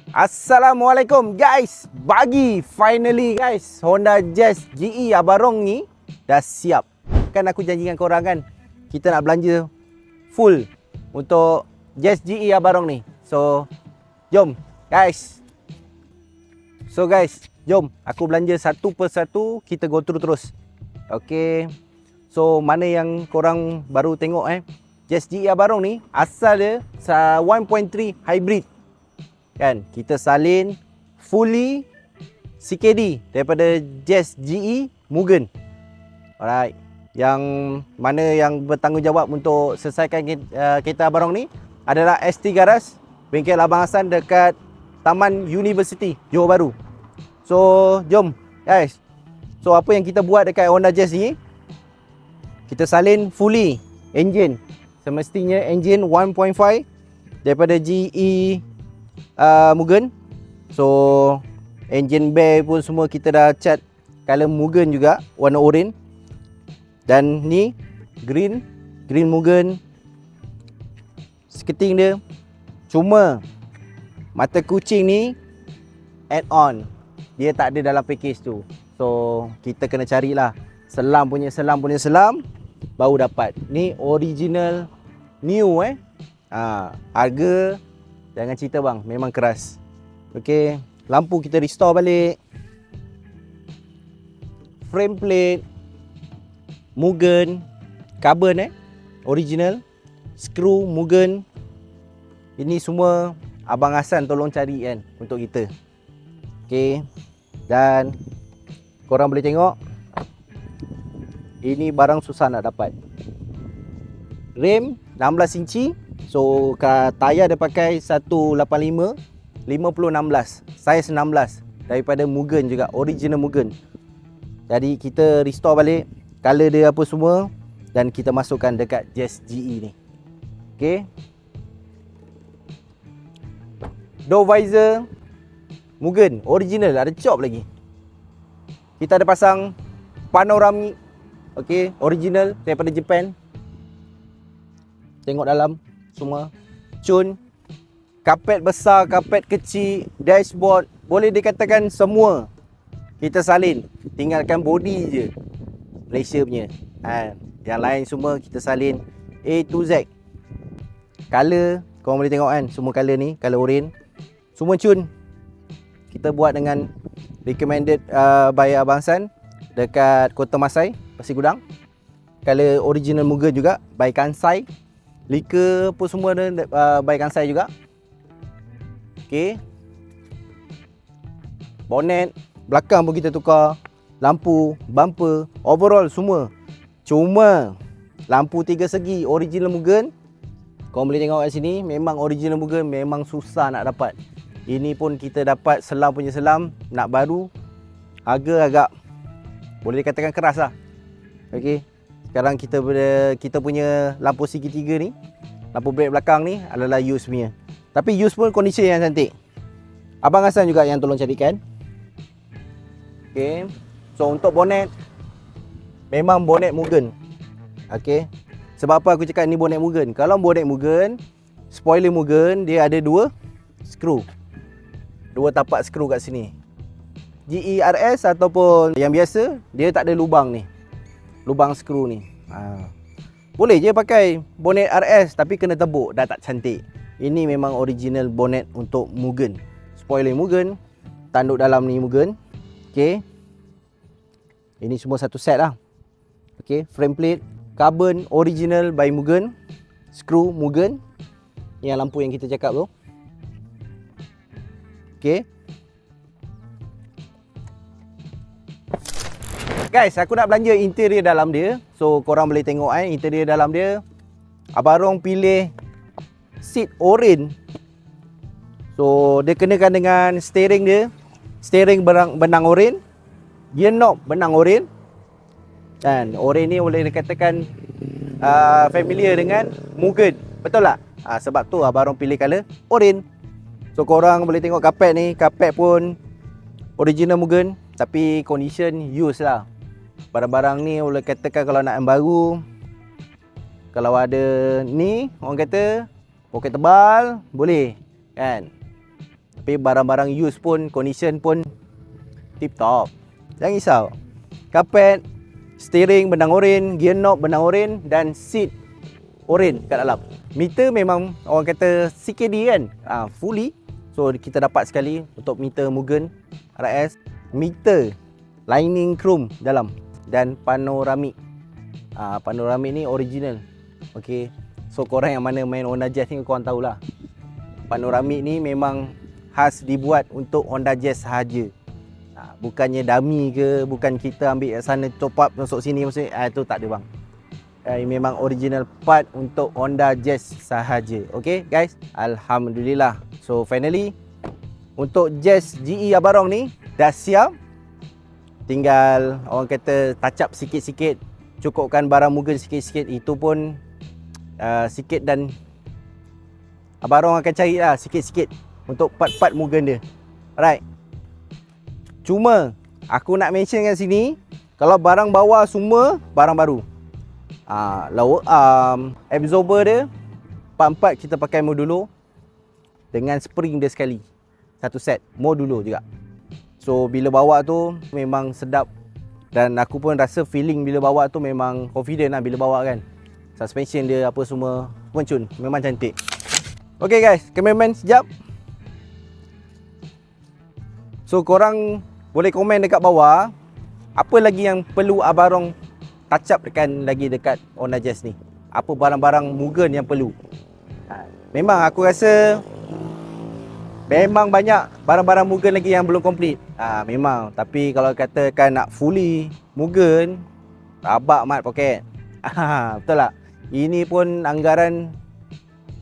Assalamualaikum guys. Finally guys, Honda Jazz GE Abarong ni dah siap. Kan aku janjikan korang kan, kita nak belanja full untuk Jazz GE Abarong ni. So, jom guys. Jom aku belanja satu persatu, kita go through terus. Okay. So, mana yang korang baru tengok Jazz GE Abarong ni asal dia 1.3 hybrid. Kan, kita salin fully CKD daripada Jazz GE Mugen. Alright. Yang mana yang bertanggungjawab untuk selesaikan kereta Abarong ni adalah ST Garage, bengkel Abang Hassan dekat Taman University Johor Bahru. So, jom guys. So, apa yang kita buat dekat Honda Jazz ni, kita salin fully engine. Semestinya engine 1.5 daripada GE Mugen. So, engine bay pun semua kita dah cat color Mugen juga, warna oren. Dan ni green Mugen. Sketing dia cuma mata kucing ni add on. Dia tak ada dalam package tu. So, kita kena carilah selam baru dapat. Ni original new harga jangan cerita bang, memang keras. Okey, lampu kita restore balik. Frame plate Mugen, carbon original. Skru Mugen. Ini semua Abang Hassan tolong cari kan untuk kita. Okey. Dan korang boleh tengok, ini barang susah nak dapat. Rim 16 inci. So, tayar dia pakai 185 5016, saiz 16 daripada Mugen juga, original Mugen. Jadi kita restore balik color dia apa semua dan kita masukkan dekat Jazz GE ni. Okey. Door visor Mugen original, ada chop lagi. Kita ada pasang panoramik, okey, original daripada Japan. Tengok dalam semua cun, kapet besar, kapet kecil, dashboard, boleh dikatakan semua kita salin, tinggalkan body je Malaysia punya. Yang lain semua kita salin A to Z. Color korang boleh tengok kan, semua color ni, color oren, semua cun. Kita buat dengan recommended by Abang Hassan dekat Kota Masai, Pasir Gudang. Color original Mugen juga by Kansai. Lika pun semua by Kansai juga. Okey. Bonnet belakang pun kita tukar. Lampu, bumper, overall semua. Cuma lampu 3 segi original Mugen. Kau boleh tengok kat sini, memang original Mugen, memang susah nak dapat. Ini pun kita dapat selam punya selam, nak baru. Harga agak boleh dikatakan keras lah. Okey. Sekarang kita punya lampu CG3 ni, lampu brake belakang ni adalah used punya. Tapi used pun kondisi yang cantik. Abang Hassan juga yang tolong carikan. Okey. So, untuk bonnet, memang bonnet Mugen. Okey. Sebab apa aku cakap ni bonnet Mugen? Kalau bonnet Mugen, spoiler Mugen, dia ada 2 skru. 2 tapak skru kat sini. GERS ataupun yang biasa, dia tak ada lubang ni. Lubang skru ni. Boleh je pakai bonnet RS tapi kena tebuk, dah tak cantik. Ini memang original bonnet untuk Mugen. Spoiler Mugen, tanduk dalam ni Mugen. Okey. Ini semua satu set lah. Okey, frame plate carbon original by Mugen. Skru Mugen. Yang lampu yang kita cakap tu. Okey. Guys, aku nak belanja interior dalam dia. So, korang boleh tengok interior dalam dia. Abarong pilih seat oren. So, dia kenakan dengan steering dia. Steering benang oren. Gear knob benang oren. Dan oren ni boleh dikatakan familiar dengan Mugen. Betul tak? Sebab tu Abarong pilih color oren. So, korang boleh tengok kapet ni. Kapet pun original Mugen, tapi condition used lah. Barang-barang ni boleh katakan kalau nak yang baru, kalau ada ni orang kata poket tebal, boleh kan. Tapi barang-barang use pun, condition pun tip top. Jangan risau. Kapet, steering benang oren, gear knob benang oren dan seat oren kat dalam. Meter memang orang kata CKD kan, fully. So kita dapat sekali untuk meter Mugen RS. Meter lining chrome dalam dan panoramik. Panoramik ni original. Okay. So korang yang mana main Honda Jazz ni korang tahulah. Panoramik ni memang khas dibuat untuk Honda Jazz sahaja. Bukannya dummy ke, bukan kita ambil kat sana top up masuk sini itu tak ada bang. Memang original part untuk Honda Jazz sahaja. Okay guys, alhamdulillah. So finally untuk Jazz GE Abarong ni dah siap. Tinggal orang kata touch up sikit-sikit, cukupkan barang Mugen sikit-sikit. Itu pun sikit dan Abarong akan cari lah sikit-sikit untuk part-part Mugen dia. Alright. Cuma aku nak mention kat sini, kalau barang bawah semua barang baru. Lower arm, absorber dia, part-part kita pakai modulo dengan spring dia sekali. Satu set, modulo juga. So bila bawa tu memang sedap. Dan aku pun rasa feeling bila bawa tu memang confident lah bila bawa kan. Suspension dia apa semua pencun, memang cantik. Okay guys, cameraman sekejap. So korang boleh komen dekat bawah apa lagi yang perlu Abarong touch up lagi dekat Honda Jazz ni. Apa barang-barang Mugen yang perlu. Memang aku rasa memang banyak barang-barang Mugen lagi yang belum komplit. Memang, tapi kalau katakan nak fully Mugen, rabak mat poket. Betul tak? Ini pun anggaran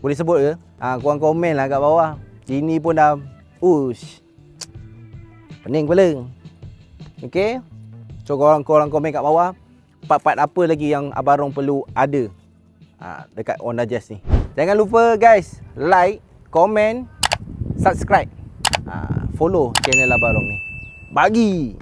boleh sebut ke? Korang komen lah kat bawah. Ini pun dah pening kepala. Okay. So korang komen kat bawah part-part apa lagi yang Abarong perlu ada dekat Honda Jazz ni. Jangan lupa guys, like, komen, subscribe, follow channel Abarong ni. Bagi